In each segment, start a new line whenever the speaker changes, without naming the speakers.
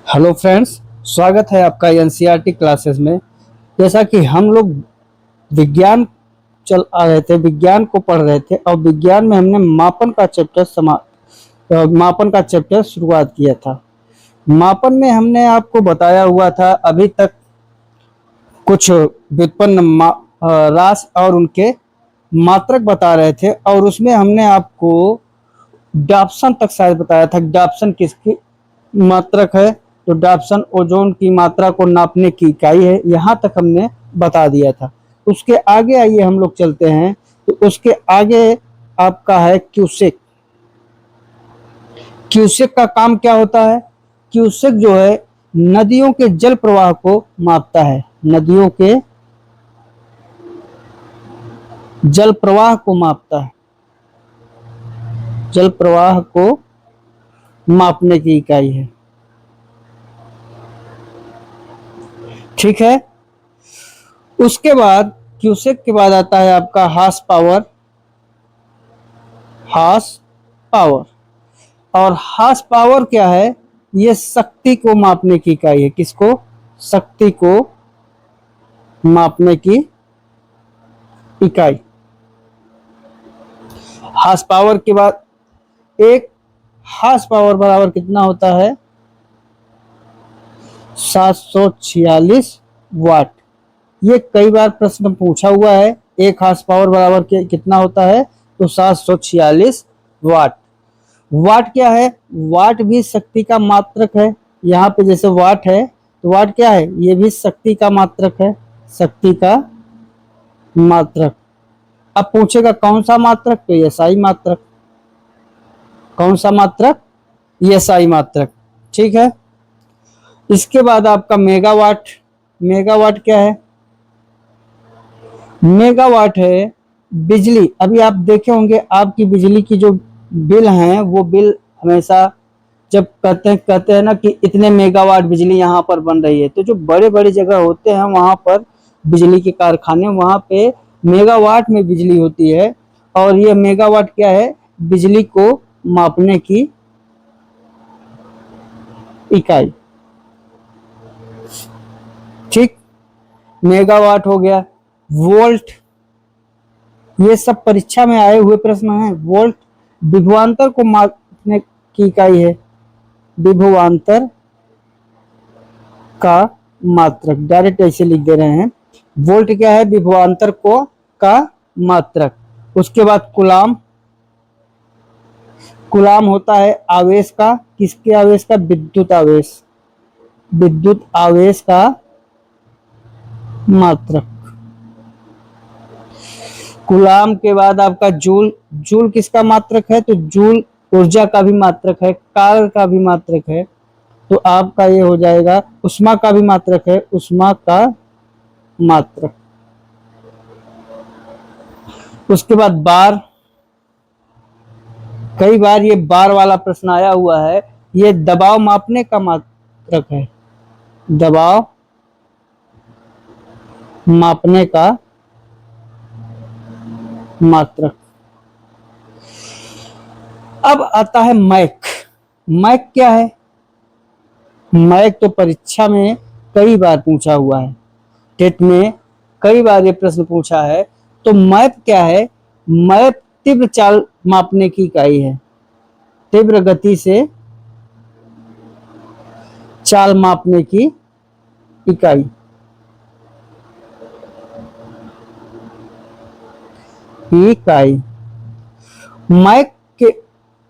Hello friends, स्वागत है आपका एनसीईआरटी क्लासेस में। जैसा कि हम लोग विज्ञान चल आ रहे थे, विज्ञान को पढ़ रहे थे और विज्ञान में हमने मापन का चैप्टर शुरुआत किया था। मापन में हमने आपको बताया हुआ था अभी तक कुछ व्युत्पन्न राशि और उनके मात्रक बता रहे थे, और उसमें हमने आपको डाप्सन तक शायद बताया था। डाप्सन किसकी मात्रक है? तो डाप्सन ओजोन की मात्रा को नापने की इकाई है। यहाँ तक हमने बता दिया था। उसके आगे आइए हम लोग चलते हैं। तो उसके आगे आपका है क्यूसेक। क्यूसेक का काम क्या होता है? क्यूसेक जो है नदियों के जल प्रवाह को मापता है। नदियों के जल प्रवाह को मापता है। जल प्रवाह को मापने की इकाई है। ठीक है। उसके बाद क्यूसेक के बाद आता है आपका हार्स पावर। हार्स पावर, और हार्स पावर क्या है? ये शक्ति को मापने की इकाई है। किसको? शक्ति को मापने की इकाई। हार्स पावर के बाद एक हार्स पावर बराबर कितना होता है? 746 वाट। ये कई बार प्रश्न पूछा हुआ है। एक हार्स पावर बराबर कितना होता है? तो 746 वाट। वाट क्या है? वाट भी शक्ति का मात्रक है। यहाँ पे जैसे वाट है तो वाट क्या है? ये भी शक्ति का मात्रक है। शक्ति का मात्रक। अब पूछेगा कौन सा मात्रक? तो एसआई मात्रक। कौन सा मात्रक? एसआई मात्रक। ठीक है। इसके बाद आपका मेगावाट। मेगावाट क्या है? मेगावाट है बिजली। अभी आप देखे होंगे आपकी बिजली की जो बिल हैं, वो बिल हमेशा जब कहते हैं ना कि इतने मेगावाट बिजली यहाँ पर बन रही है, तो जो बड़े बड़े जगह होते हैं वहां पर बिजली के कारखाने, वहां पे मेगावाट में बिजली होती है। और ये मेगावाट क्या है? बिजली को मापने की इकाई। ठीक। मेगावाट हो गया। वोल्ट, ये सब परीक्षा में आए हुए प्रश्न हैं। वोल्ट विभवांतर को मापने की इकाई है। विभवांतर का मात्रक, डायरेक्ट ऐसे लिख दे रहे हैं। वोल्ट क्या है? विभवांतर को का मात्रक। उसके बाद कूलाम। कूलाम होता है आवेश का। किसके आवेश का? विद्युत आवेश। विद्युत आवेश का मात्रक। कूलाम के बाद आपका जूल। जूल किसका मात्रक है? तो जूल ऊर्जा का भी मात्रक है, कार्य का भी मात्रक है। तो आपका ये हो जाएगा। उष्मा का भी मात्रक है, उष्मा का मात्रक। उसके बाद बार। कई बार ये बार वाला प्रश्न आया हुआ है। ये दबाव मापने का मात्रक है। दबाव मापने का मात्रक। अब आता है मैक। मैक क्या है? मैक तो परीक्षा में कई बार पूछा हुआ है। टेट में कई बार ये प्रश्न पूछा है। तो मैप क्या है? मैप तीव्र चाल मापने की इकाई है। तीव्र गति से चाल मापने की इकाई। इकाई। मैक के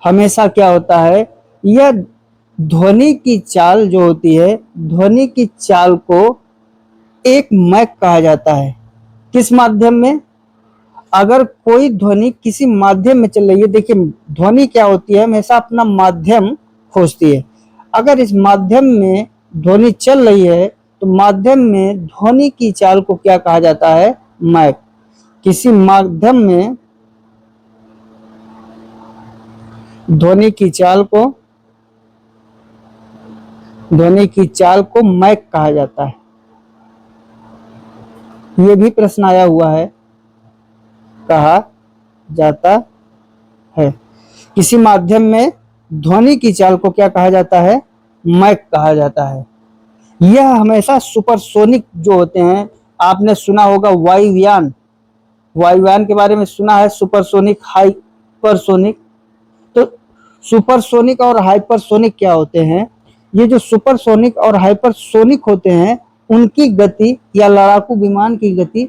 हमेशा क्या होता है? यह ध्वनि की चाल जो होती है, ध्वनि की चाल को एक मैक कहा जाता है। किस माध्यम में? अगर कोई ध्वनि किसी माध्यम में चल रही है, देखिए ध्वनि क्या होती है? हमेशा अपना माध्यम खोजती है। अगर इस माध्यम में ध्वनि चल रही है तो माध्यम में ध्वनि की चाल को क्या कहा जाता है? मैक। किसी माध्यम में ध्वनि की चाल को मैक कहा जाता है। यह भी प्रश्न आया हुआ है। कहा जाता है किसी माध्यम में ध्वनि की चाल को क्या कहा जाता है? मैक कहा जाता है। यह हमेशा सुपरसोनिक जो होते हैं, आपने सुना होगा वायुयान, वायुयान के बारे में सुना है, सुपरसोनिक, हाइपरसोनिक। तो सुपरसोनिक और हाइपरसोनिक क्या होते हैं? ये जो सुपरसोनिक और हाइपरसोनिक होते हैं, उनकी गति या लड़ाकू विमान की गति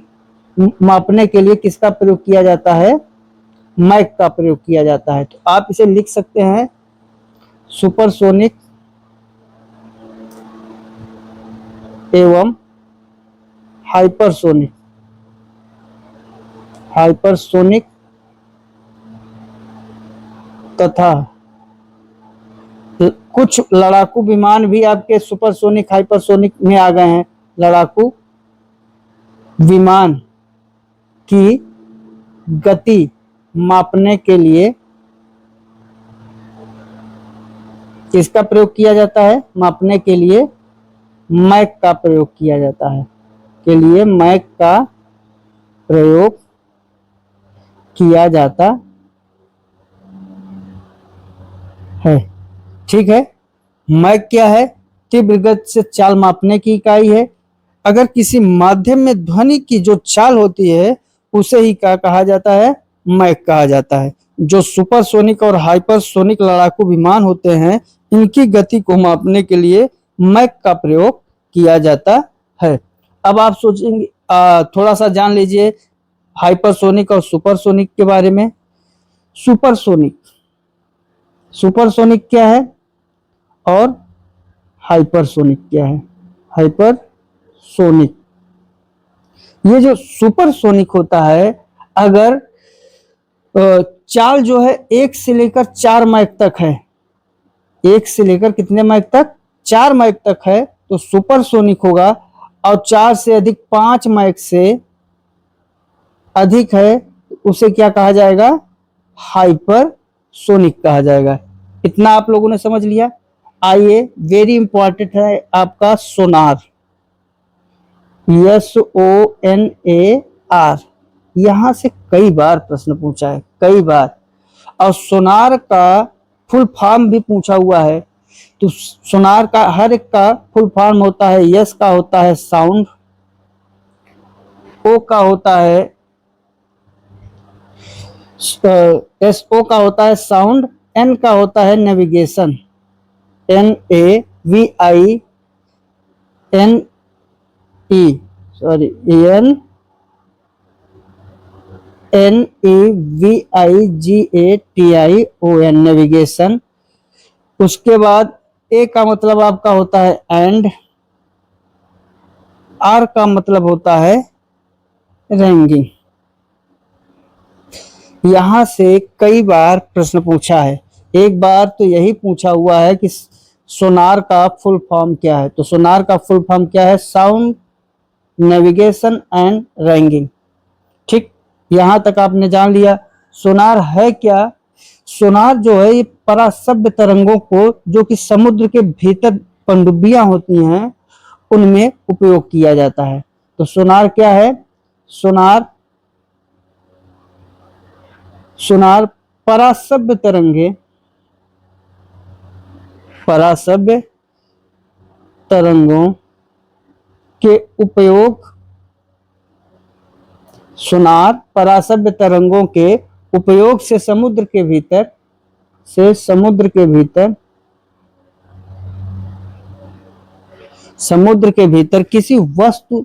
मापने के लिए किसका प्रयोग किया जाता है? मैक का प्रयोग किया जाता है। तो आप इसे लिख सकते हैं, सुपरसोनिक एवं हाइपरसोनिक, हाइपरसोनिक तथा कुछ लड़ाकू विमान भी आपके सुपरसोनिक हाइपरसोनिक में आ गए हैं। लड़ाकू विमान की गति मापने के लिए किसका प्रयोग किया जाता है? मापने के लिए मैक का प्रयोग किया जाता है, के लिए मैक का प्रयोग किया जाता है। ठीक है। मैक क्या है? तीव्र गति से चाल मापने की इकाई है। अगर किसी माध्यम में ध्वनि की जो चाल होती है उसे ही क्या कहा जाता है? मैक कहा जाता है। जो सुपरसोनिक और हाइपरसोनिक लड़ाकू विमान होते हैं, इनकी गति को मापने के लिए मैक का प्रयोग किया जाता है। अब आप सोचेंगे, थोड़ा सा जान लीजिए हाइपरसोनिक और सुपरसोनिक के बारे में। सुपरसोनिक, सुपरसोनिक क्या है और हाइपरसोनिक क्या है? हाइपरसोनिक, ये जो सुपरसोनिक होता है, अगर चाल जो है 1 से लेकर 4 मैक तक है, 1 से लेकर कितने मैक तक? 4 मैक तक है, तो सुपरसोनिक होगा। और 4 से अधिक, 5 मैक से अधिक है, उसे क्या कहा जाएगा? हाइपरसोनिक कहा जाएगा। इतना आप लोगों ने समझ लिया। आइए, वेरी इंपॉर्टेंट है आपका सोनार, SONAR। यहां से कई बार प्रश्न पूछा है, कई बार। और सोनार का फुल फॉर्म भी पूछा हुआ है। तो सोनार का हर एक का फुल फॉर्म होता है, यस का होता है साउंड, ओ का होता है SO का होता है साउंड, N का होता है नेविगेशन, NAVIGATION, नेविगेशन। उसके बाद ए का मतलब आपका होता है एंड, आर का मतलब होता है रेंगिंग। यहां से कई बार प्रश्न पूछा है। एक बार तो यही पूछा हुआ है कि सोनार का फुल फॉर्म क्या है। तो सोनार का फुल फॉर्म क्या है? Sound, navigation and ranging. ठीक, यहां तक आपने जान लिया। सोनार है क्या? सोनार जो है, ये परासभ्य तरंगों को, जो कि समुद्र के भीतर पनडुब्बियां होती हैं, उनमें उपयोग किया जाता है। तो सोनार क्या है? सोनार, सोनार परासभ्य तरंगे, परासभ्य तरंगों के उपयोग, सोनार परासभ्य तरंगों के उपयोग से समुद्र के भीतर, से समुद्र के भीतर, समुद्र के भीतर किसी वस्तु,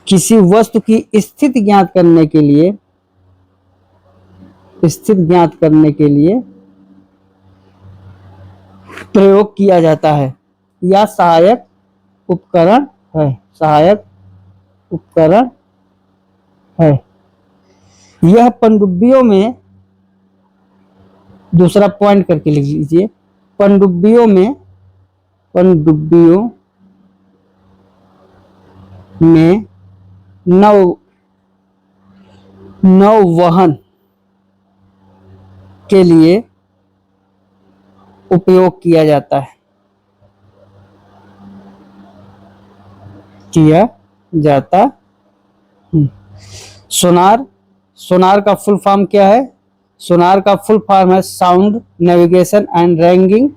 किसी वस्तु की स्थिति ज्ञात करने के लिए, स्थिति ज्ञात करने के लिए प्रयोग किया जाता है, या सहायक उपकरण है, सहायक उपकरण है। यह पनडुब्बियों में, दूसरा पॉइंट करके लिख लीजिए, पनडुब्बियों में, पनडुब्बियों में नौवहन के लिए उपयोग किया जाता है, किया जाता। सोनार, सोनार का फुल फॉर्म क्या है? सोनार का फुल फॉर्म है साउंड नेविगेशन एंड रैंगिंग।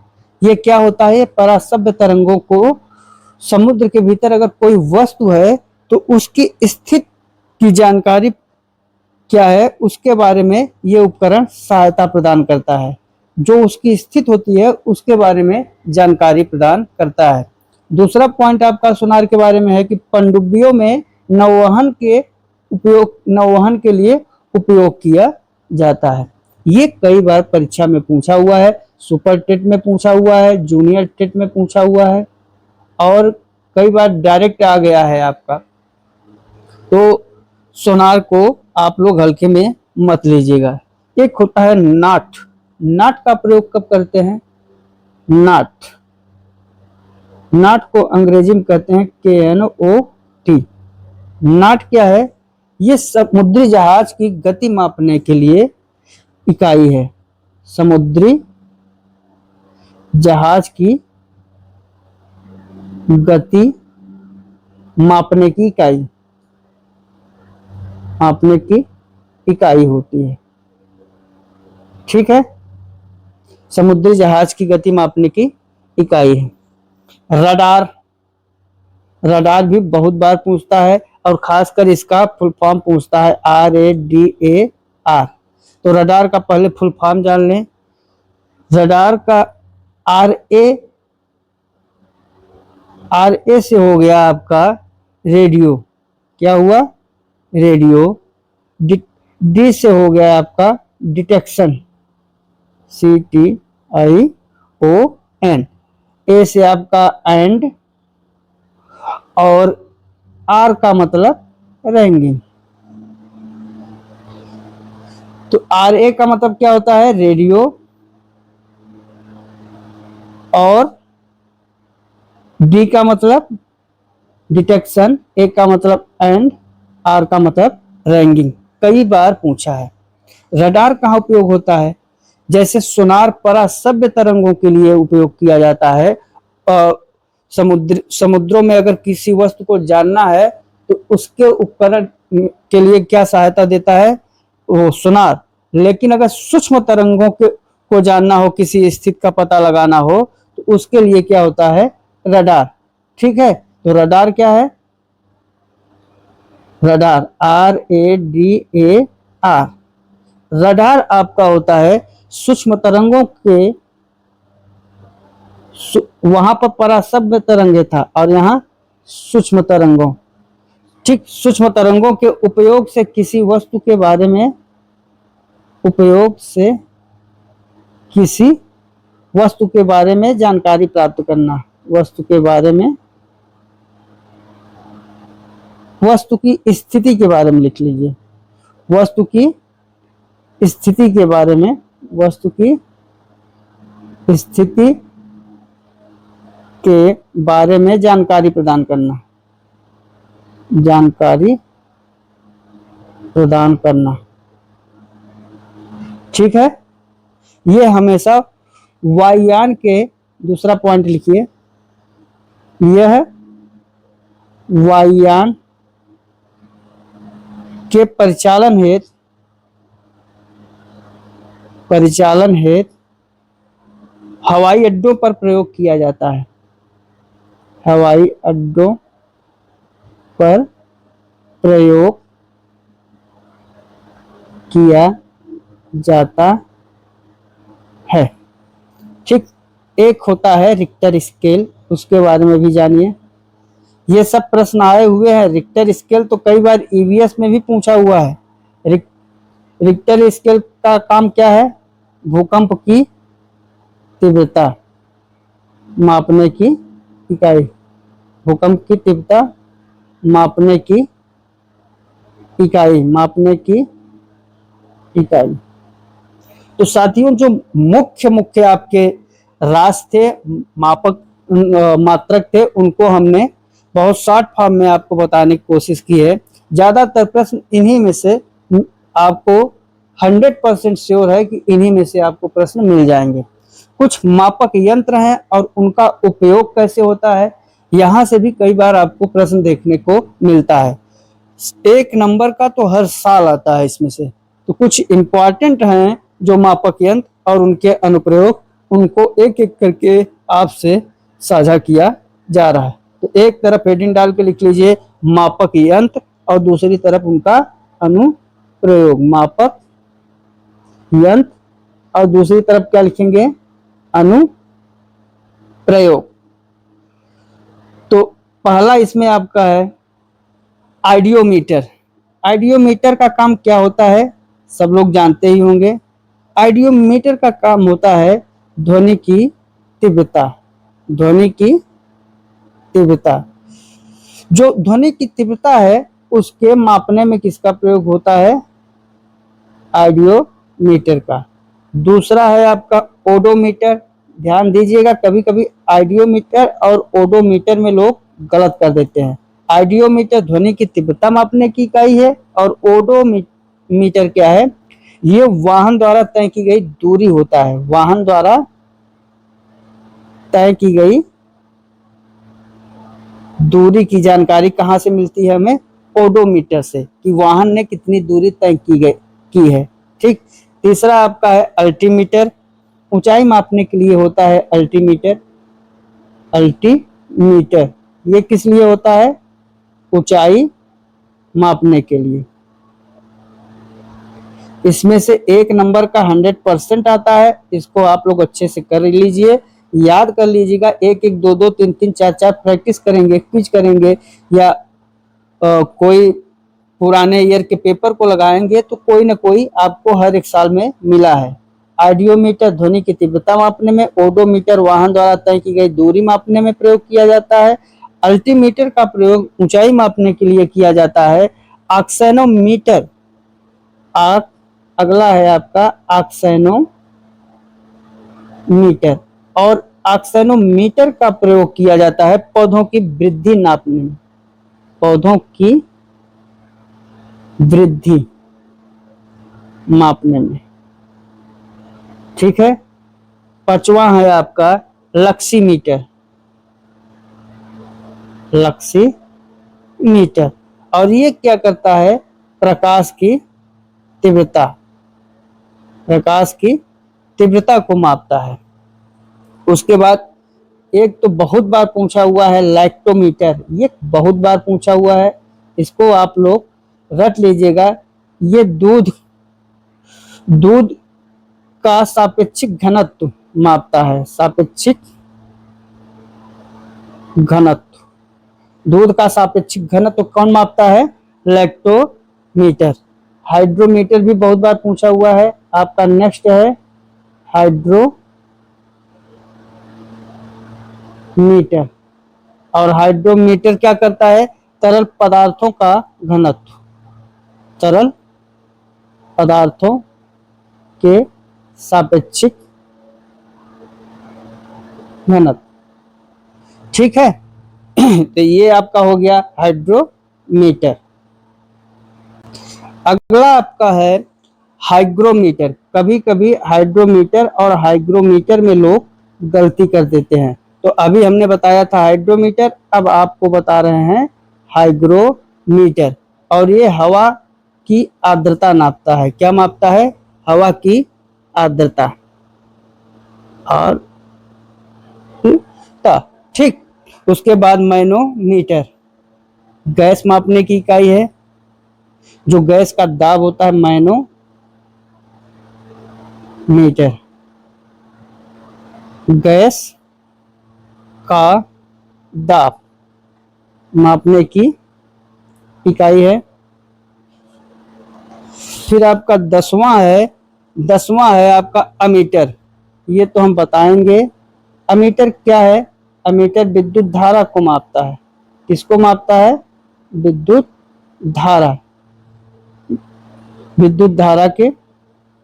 ये क्या होता है? परासभ्य तरंगों को, समुद्र के भीतर अगर कोई वस्तु है तो उसकी स्थिति की जानकारी क्या है उसके बारे में ये उपकरण सहायता प्रदान करता है। जो उसकी स्थिति होती है उसके बारे में जानकारी प्रदान करता है। दूसरा पॉइंट आपका सोनार के बारे में है कि पनडुब्बियों में नौवहन के लिए उपयोग किया जाता है। ये कई बार परीक्षा में पूछा हुआ है, सुपर टेट में पूछा हुआ है, जूनियर टेट में पूछा हुआ है और कई बार डायरेक्ट आ गया है आपका। तो सोनार को आप लोग हल्के में मत लीजिएगा। एक होता है नाट। नाट का प्रयोग कब करते हैं? नाट को अंग्रेजी में कहते हैं KNOT। नाट क्या है? ये समुद्री जहाज की गति मापने के लिए इकाई है। समुद्री जहाज की गति मापने की इकाई होती है। ठीक है, समुद्री जहाज की गति मापने की इकाई है। रडार भी बहुत बार पूछता है और खासकर इसका फुल फॉर्म पूछता है RADAR। तो रडार का पहले फुल फॉर्म जान लें। रडार का RA से हो गया आपका रेडियो। क्या हुआ? रेडियो। D से हो गया आपका डिटेक्शन, CTION। A से आपका एंड और R का मतलब रैंगिंग। तो RA का मतलब क्या होता है? रेडियो। और D का मतलब डिटेक्शन, A का मतलब एंड, R का मतलब रैंगिंग। कई बार पूछा है। रडार कहाँ उपयोग होता है? जैसे सोनार परासभ्य तरंगों के लिए उपयोग किया जाता है। समुद्रों में अगर किसी वस्तु को जानना है तो उसके उपकरण के लिए क्या सहायता देता है? वो सोनार। लेकिन अगर सूक्ष्म तरंगों को जानना हो, किसी स्थिति का पता लगाना हो तो उसके लिए क्या होता है? रडार। ठीक है, तो रडार क्या है? Radar RADAR। रडार आपका होता है सूक्ष्म तरंगों के, वहां पर परासभ्य तरंगे था और यहाँ सूक्ष्म तरंगों। ठीक, सूक्ष्म तरंगों के उपयोग से किसी वस्तु के बारे में, जानकारी प्राप्त करना। वस्तु की स्थिति के बारे में लिख लीजिए। वस्तु की स्थिति के बारे में जानकारी प्रदान करना। ठीक है, ये हमेशा वायुयान के, दूसरा पॉइंट लिखिए, यह वायुयान के परिचालन हेतु हवाई अड्डों पर प्रयोग किया जाता है। हवाई अड्डों पर प्रयोग किया जाता है। ठीक, एक होता है रिक्टर स्केल, उसके बारे में भी जानिए। ये सब प्रश्न आए हुए हैं। रिक्टर स्केल तो कई बार EVS में भी पूछा हुआ है। रिक्टर स्केल का काम क्या है? भूकंप की तीव्रता मापने की इकाई। भूकंप की तीव्रता मापने की इकाई। तो साथियों, जो मुख्य आपके रास्ते मात्रक थे उनको हमने बहुत शॉर्ट फॉर्म में आपको बताने की कोशिश की है। ज्यादातर प्रश्न इन्हीं में से आपको 100% श्योर है कि इन्हीं में से आपको प्रश्न मिल जाएंगे। कुछ मापक यंत्र हैं और उनका उपयोग कैसे होता है, यहां से भी कई बार आपको प्रश्न देखने को मिलता है। 1 नंबर का तो हर साल आता है इसमें से। तो कुछ इंपॉर्टेंट हैं जो मापक यंत्र और उनके अनुप्रयोग, उनको एक एक करके आपसे साझा किया जा रहा है। तो एक तरफ हेडिंग डाल के लिख लीजिए मापक यंत्र और दूसरी तरफ उनका अनुप्रयोग, मापक यंत्र और दूसरी तरफ क्या लिखेंगे, अनुप्रयोग। तो पहला इसमें आपका है आइडियोमीटर। आइडियोमीटर का काम क्या होता है, सब लोग जानते ही होंगे। आइडियोमीटर का काम होता है ध्वनि की तीव्रता। ध्वनि की तीव्रता, जो ध्वनि की तीव्रता है उसके मापने में किसका प्रयोग होता है, आइडियोमीटर का। दूसरा है आपका ओडोमीटर। ध्यान दीजिएगा, कभी कभी आइडियोमीटर और ओडोमीटर में लोग गलत कर देते हैं। आइडियोमीटर ध्वनि की तीव्रता मापने की इकाई है और ओडोमीटर क्या है, ये वाहन द्वारा तय की गई दूरी होता है। वाहन द्वारा तय की गई दूरी की जानकारी कहां से मिलती है हमें, ओडोमीटर से, कि वाहन ने कितनी दूरी तय की है। ठीक। तीसरा आपका है अल्टीमीटर। ऊंचाई मापने के लिए होता है अल्टीमीटर। अल्टीमीटर ये किस लिए होता है, ऊंचाई मापने के लिए। इसमें से एक नंबर का 100% आता है, इसको आप लोग अच्छे से कर लीजिए, याद कर लीजिएगा। एक एक दो दो तीन तीन चार चार प्रैक्टिस करेंगे, क्विज करेंगे या कोई पुराने ईयर के पेपर को लगाएंगे तो कोई ना कोई आपको हर एक साल में मिला है। आइडियोमीटर ध्वनि की तीव्रता मापने में, ओडोमीटर वाहन द्वारा तय की गई दूरी मापने में प्रयोग किया जाता है, अल्टीमीटर का प्रयोग ऊंचाई मापने के लिए किया जाता है, ऑक्सेनोमीटर अगला है आपका ऑक्सेनोमीटर, और ऑक्सेनोमीटर का प्रयोग किया जाता है पौधों की वृद्धि नापने में। पौधों की वृद्धि मापने में। ठीक है। पांचवा है आपका लक्सीमीटर। लक्सीमीटर, और ये क्या करता है, प्रकाश की तीव्रता, प्रकाश की तीव्रता को मापता है। उसके बाद एक तो बहुत बार पूछा हुआ है लैक्टोमीटर। ये बहुत बार पूछा हुआ है, इसको आप लोग रट लीजिएगा। ये दूध का सापेक्षिक घनत्व मापता है। सापेक्षिक घनत्व, दूध का सापेक्षिक घनत्व कौन मापता है, लैक्टोमीटर। हाइड्रोमीटर भी बहुत बार पूछा हुआ है। आपका नेक्स्ट है हाइड्रोमीटर, और हाइड्रोमीटर क्या करता है, तरल पदार्थों का घनत्व, तरल पदार्थों के सापेक्षिक घनत्व। ठीक है। तो ये आपका हो गया हाइड्रोमीटर। अगला आपका है हाइग्रोमीटर। कभी कभी हाइड्रोमीटर और हाइग्रोमीटर में लोग गलती कर देते हैं। तो अभी हमने बताया था हाइड्रोमीटर, अब आपको बता रहे हैं हाइग्रोमीटर। और ये हवा की आर्द्रता नापता है। क्या मापता है, हवा की आर्द्रता। और ठीक। उसके बाद मैनोमीटर, गैस मापने की इकाई है। जो गैस का दाब होता है, मैनोमीटर गैस का दाब मापने की इकाई है। फिर आपका दसवां है आपका अमीटर। ये तो हम बताएंगे। अमीटर क्या है, अमीटर विद्युत धारा को मापता है। किसको मापता है, विद्युत धारा, विद्युत धारा के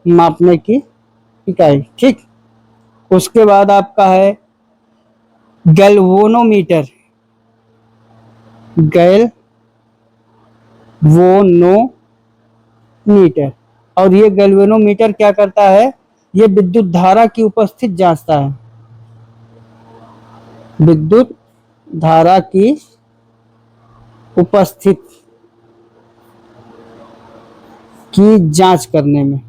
मापने की इकाई। ठीक। उसके बाद आपका है गैल्वेनोमीटर। गैल्वेनोमीटर, और ये गैल्वेनोमीटर क्या करता है, ये विद्युत धारा की उपस्थिति जांचता है। विद्युत धारा की उपस्थिति की जांच करने में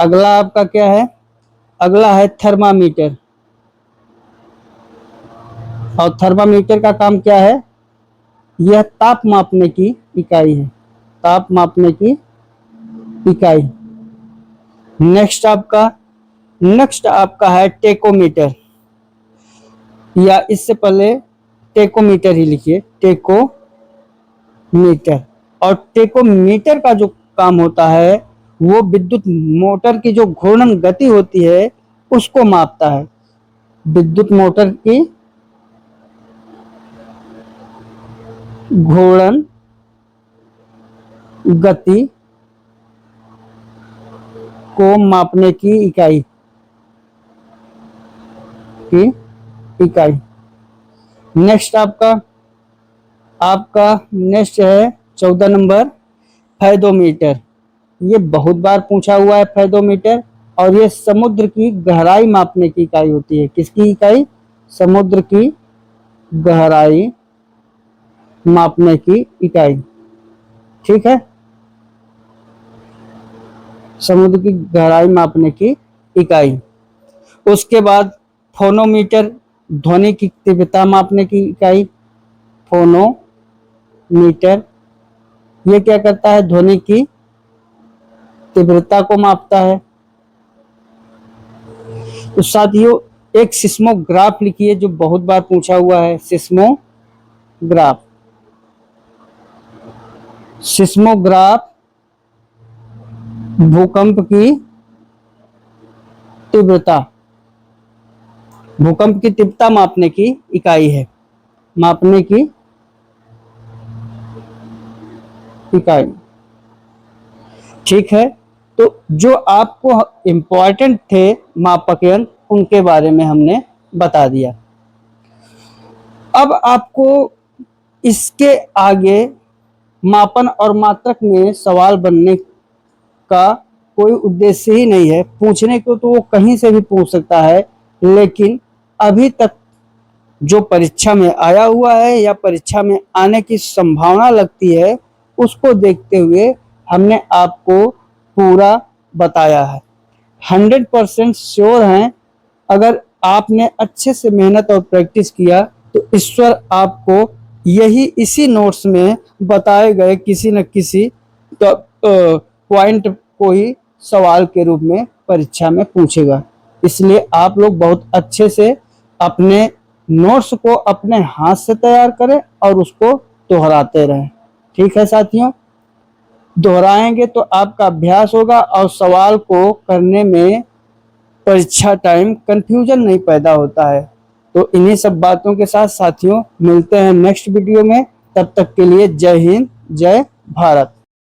अगला आपका क्या है? अगला है थर्मामीटर। और थर्मामीटर का काम क्या है? यह ताप मापने की इकाई है, ताप मापने की इकाई। नेक्स्ट आपका है टेकोमीटर, या इससे पहले टेकोमीटर ही लिखिए, टेकोमीटर। और टेकोमीटर का जो काम होता है वो विद्युत मोटर की जो घूर्णन गति होती है उसको मापता है। विद्युत मोटर की घूर्णन गति को मापने की इकाई नेक्स्ट आपका नेक्स्ट है 14 नंबर फेदोमीटर। ये बहुत बार पूछा हुआ है फेदोमीटर, और ये समुद्र की गहराई मापने की इकाई होती है। किसकी इकाई? समुद्र की गहराई मापने की इकाई। ठीक है, समुद्र की गहराई मापने की इकाई। उसके बाद फोनोमीटर, ध्वनि की तीव्रता मापने की इकाई। फोनोमीटर ये क्या करता है? ध्वनि की तीव्रता को मापता है। तो साथियों एक सिस्मोग्राफ लिखिए, जो बहुत बार पूछा हुआ है। सिस्मोग्राफ भूकंप की तीव्रता मापने की इकाई है, मापने की इकाई। ठीक है, तो जो आपको इंपॉर्टेंट थे मापक यंत्र उनके बारे में हमने बता दिया। अब आपको इसके आगे मापन और मात्रक में सवाल बनने का कोई उद्देश्य ही नहीं है। पूछने को तो वो कहीं से भी पूछ सकता है, लेकिन अभी तक जो परीक्षा में आया हुआ है या परीक्षा में आने की संभावना लगती है उसको देखते हुए हमने आपको पूरा बताया है। 100% श्योर हैं, अगर आपने अच्छे से मेहनत और प्रैक्टिस किया तो ईश्वर आपको इसी नोट्स में बताए गए किसी न किसी पॉइंट को ही सवाल के रूप में परीक्षा में पूछेगा। इसलिए आप लोग बहुत अच्छे से अपने नोट्स को अपने हाथ से तैयार करें और उसको दोहराते रहें। ठीक है साथियों, दोहराएंगे तो आपका अभ्यास होगा और सवाल को करने में परीक्षा टाइम कंफ्यूजन नहीं पैदा होता है। तो इन्हीं सब बातों के साथ साथियों मिलते हैं नेक्स्ट वीडियो में। तब तक के लिए जय हिंद, जय भारत।